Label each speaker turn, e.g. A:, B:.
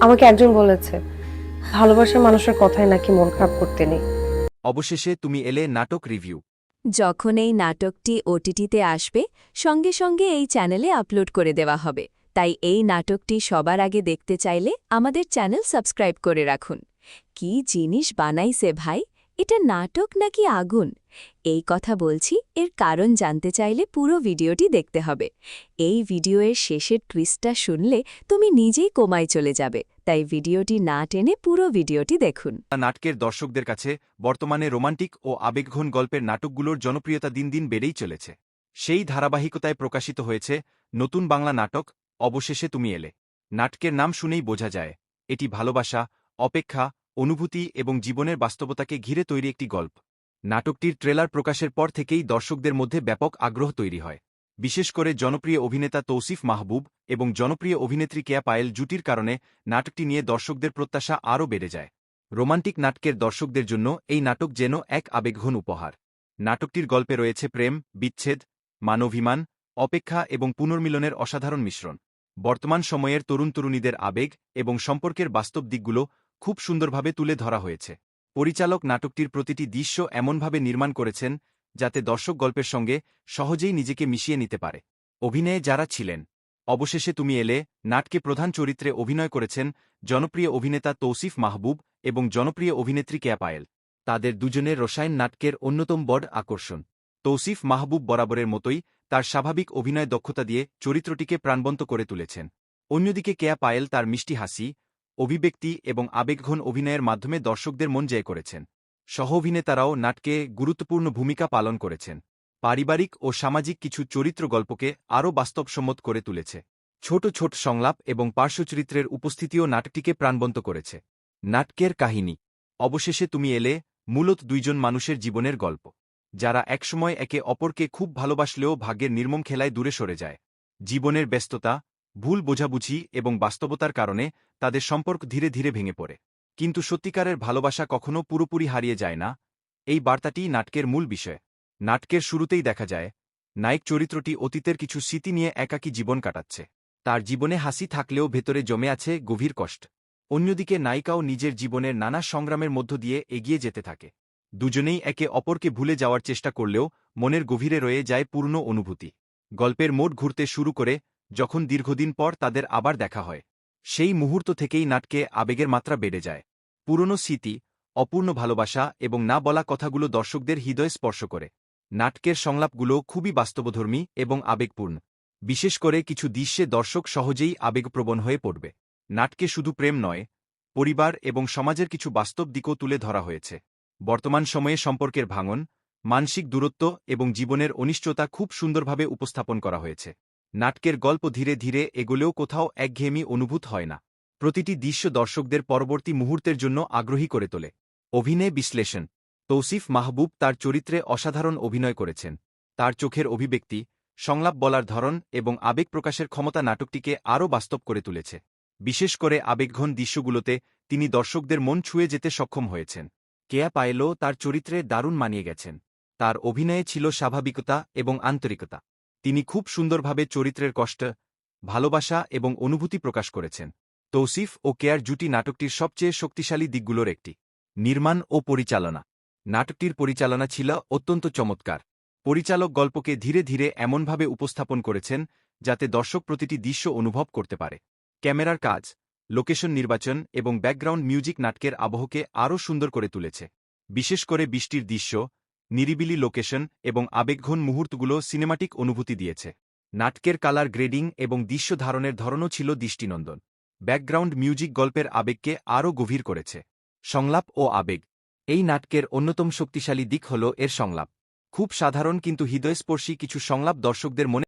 A: আমাকে একজন বলেছে ভালোবাসার মানুষের কথায় নাকি মন খারাপ করতে নেই।
B: অবশেষে তুমি এলে নাটক রিভিউ।
C: যখন এই নাটকটি ওটিটিতে আসবে সঙ্গে সঙ্গে এই চ্যানেলে আপলোড করে দেওয়া হবে, তাই এই নাটকটি সবার আগে দেখতে চাইলে আমাদের চ্যানেল সাবস্ক্রাইব করে রাখুন। কি জিনিস বানাইছে ভাই, এটা নাটক নাকি আগুন? এই কথা বলছি, এর কারণ জানতে চাইলে পুরো ভিডিওটি দেখতে হবে। এই ভিডিওর শেষের টুইস্টটা শুনলে তুমি নিজেই কোমায় চলে যাবে, তাই ভিডিওটি না টেনে পুরো ভিডিওটি দেখুন।
B: নাটকের দর্শকদের কাছে বর্তমানে রোমান্টিক ও আবেগঘন গল্পের নাটকগুলোর জনপ্রিয়তা দিন দিন বেড়েই চলেছে। সেই ধারাবাহিকতায় প্রকাশিত হয়েছে নতুন বাংলা নাটক অবশেষে তুমি এলে। নাটকের নাম শুনেই বোঝা যায় এটি ভালোবাসা, অপেক্ষা, অনুভূতি এবং জীবনের বাস্তবতাকে ঘিরে তৈরি একটি গল্প। নাটকটির ট্রেলার প্রকাশের পর থেকেই দর্শকদের মধ্যে ব্যাপক আগ্রহ তৈরি হয়। বিশেষ করে জনপ্রিয় অভিনেতা তৌসিফ মাহবুব এবং জনপ্রিয় অভিনেত্রী কেয়া পায়েল জুটির কারণে নাটকটি নিয়ে দর্শকদের প্রত্যাশা আরও বেড়ে যায়। রোমান্টিক নাটকের দর্শকদের জন্য এই নাটক যেন এক আবেগঘন উপহার। নাটকটির গল্পে রয়েছে প্রেম, বিচ্ছেদ, মানবাভিমান, অপেক্ষা এবং পুনর্মিলনের অসাধারণ মিশ্রণ। বর্তমান সময়ের তরুণ-তরুণীদের আবেগ এবং সম্পর্কের বাস্তব দিকগুলো খুব সুন্দরভাবে তুলে ধরা হয়েছে। পরিচালক নাটকটির প্রতিটি দৃশ্য এমনভাবে নির্মাণ করেছেন যাতে দর্শক গল্পের সঙ্গে সহজেই নিজেকে মিশিয়ে নিতে পারে। অভিনয়ে যারা ছিলেন অবশেষে তুমি এলে নাটকে প্রধান চরিত্রে অভিনয় করেছেন জনপ্রিয় অভিনেতা তৌসিফ মাহবুব এবং জনপ্রিয় অভিনেত্রী কেয়া পায়েল। তাদের দুজনের রসায়ন নাটকের অন্যতম বড় আকর্ষণ। তৌসিফ মাহবুব বরাবরের মতোই তার স্বাভাবিক অভিনয় দক্ষতা দিয়ে চরিত্রটিকে প্রাণবন্ত করে তুলেছেন। অন্যদিকে কেয়া পায়েল তার মিষ্টি হাসি, অভিব্যক্তি এবং আবেগঘন অভিনয়ের মাধ্যমে দর্শকদের মন জয় করেছেন। সহ অভিনেতারাও নাটকে গুরুত্বপূর্ণ ভূমিকা পালন করেছেন। পারিবারিক ও সামাজিক কিছু চরিত্র গল্পকে আরও বাস্তবসম্মত করে তুলেছে। ছোট ছোট সংলাপ এবং পার্শ্বচরিত্রের উপস্থিতিও নাটকটিকে প্রাণবন্ত করেছে। নাটকের কাহিনী অবশেষে তুমি এলে মূলত দুইজন মানুষের জীবনের গল্প, যারা একসময় একে অপরকে খুব ভালোবাসলেও ভাগ্যের নির্মম খেলায় দূরে সরে যায়। জীবনের ব্যস্ততা, ভুল বোঝাবুঝি এবং বাস্তবতার কারণে তাদের সম্পর্ক ধীরে ধীরে ভেঙে পড়ে। কিন্তু সত্যিকারের ভালোবাসা কখনও পুরোপুরি হারিয়ে যায় না, এই বার্তাটিই নাটকের মূল বিষয়। নাটকের শুরুতেই দেখা যায় নায়ক চরিত্রটি অতীতের কিছু স্মৃতি নিয়ে একাকী জীবন কাটাচ্ছে। তার জীবনে হাসি থাকলেও ভেতরে জমে আছে গভীর কষ্ট। অন্যদিকে নায়িকাও নিজের জীবনের নানা সংগ্রামের মধ্য দিয়ে এগিয়ে যেতে থাকে। দুজনেই একে অপরকে ভুলে যাওয়ার চেষ্টা করলেও মনের গভীরে রয়ে যায় পূর্ণ অনুভূতি। গল্পের মোড় ঘুরতে শুরু করে যখন দীর্ঘদিন পর তাদের আবার দেখা হয়, সেই মুহূর্ত থেকেই নাটকে আবেগের মাত্রা বেড়ে যায়। পুরনো স্মৃতি, অপূর্ণ ভালোবাসা এবং না বলা কথাগুলো দর্শকদের হৃদয় স্পর্শ করে। নাটকের সংলাপগুলো খুবই বাস্তবধর্মী এবং আবেগপূর্ণ। বিশেষ করে কিছু দৃশ্যে দর্শক সহজেই আবেগপ্রবণ হয়ে পড়বে। নাটকে শুধু প্রেম নয়, পরিবার এবং সমাজের কিছু বাস্তব দিকও তুলে ধরা হয়েছে। বর্তমান সময়ে সম্পর্কের ভাঙন, মানসিক দূরত্ব এবং জীবনের অনিশ্চয়তা খুব সুন্দরভাবে উপস্থাপন করা হয়েছে। নাটকের গল্প ধীরে ধীরে এগোলেও কোথাও একঘেয়েমি অনুভূত হয় না। প্রতিটি দৃশ্য দর্শকদের পরবর্তী মুহূর্তের জন্য আগ্রহী করে তোলে। অভিনয় বিশ্লেষণ তৌসিফ মাহবুব তার চরিত্রে অসাধারণ অভিনয় করেছেন। তার চোখের অভিব্যক্তি, সংলাপ বলার ধরন এবং আবেগ প্রকাশের ক্ষমতা নাটকটিকে আরও বাস্তব করে তুলেছে। বিশেষ করে আবেগঘন দৃশ্যগুলোতে তিনি দর্শকদের মন ছুঁয়ে যেতে সক্ষম হয়েছেন। কেয়া পায়েলও তার চরিত্রে দারুণ মানিয়ে গেছেন। তার অভিনয়ে ছিল স্বাভাবিকতা এবং আন্তরিকতা। তিনি খুব সুন্দরভাবে চরিত্রের কষ্ট, ভালোবাসা এবং অনুভূতি প্রকাশ করেছেন। তৌসিফ ও কেয়ার জুটি নাটকটির সবচেয়ে শক্তিশালী দিকগুলোর একটি। নির্মাণ ও পরিচালনা নাটকটির পরিচালনা ছিল অত্যন্ত চমৎকার। পরিচালক গল্পকে ধীরে ধীরে এমনভাবে উপস্থাপন করেছেন যাতে দর্শক প্রতিটি দৃশ্য অনুভব করতে পারে। ক্যামেরার কাজ, লোকেশন নির্বাচন এবং ব্যাকগ্রাউন্ড মিউজিক নাটকের আবহকে আরও সুন্দর করে তুলেছে। বিশেষ করে বৃষ্টির দৃশ্য, নিরিবিলি লোকেশন এবং আবেগঘন মুহূর্তগুলো সিনেমাটিক অনুভূতি দিয়েছে। নাটকের কালার গ্রেডিং এবং দৃশ্য ধারণের ধরনও ছিল দৃষ্টিনন্দন। ব্যাকগ্রাউন্ড মিউজিক গল্পের আবেগকে আরও গভীর করেছে। সংলাপ ও আবেগ এই নাটকের অন্যতম শক্তিশালী দিক হল এর সংলাপ। খুব সাধারণ কিন্তু হৃদয়স্পর্শী কিছু সংলাপ দর্শকদের মনে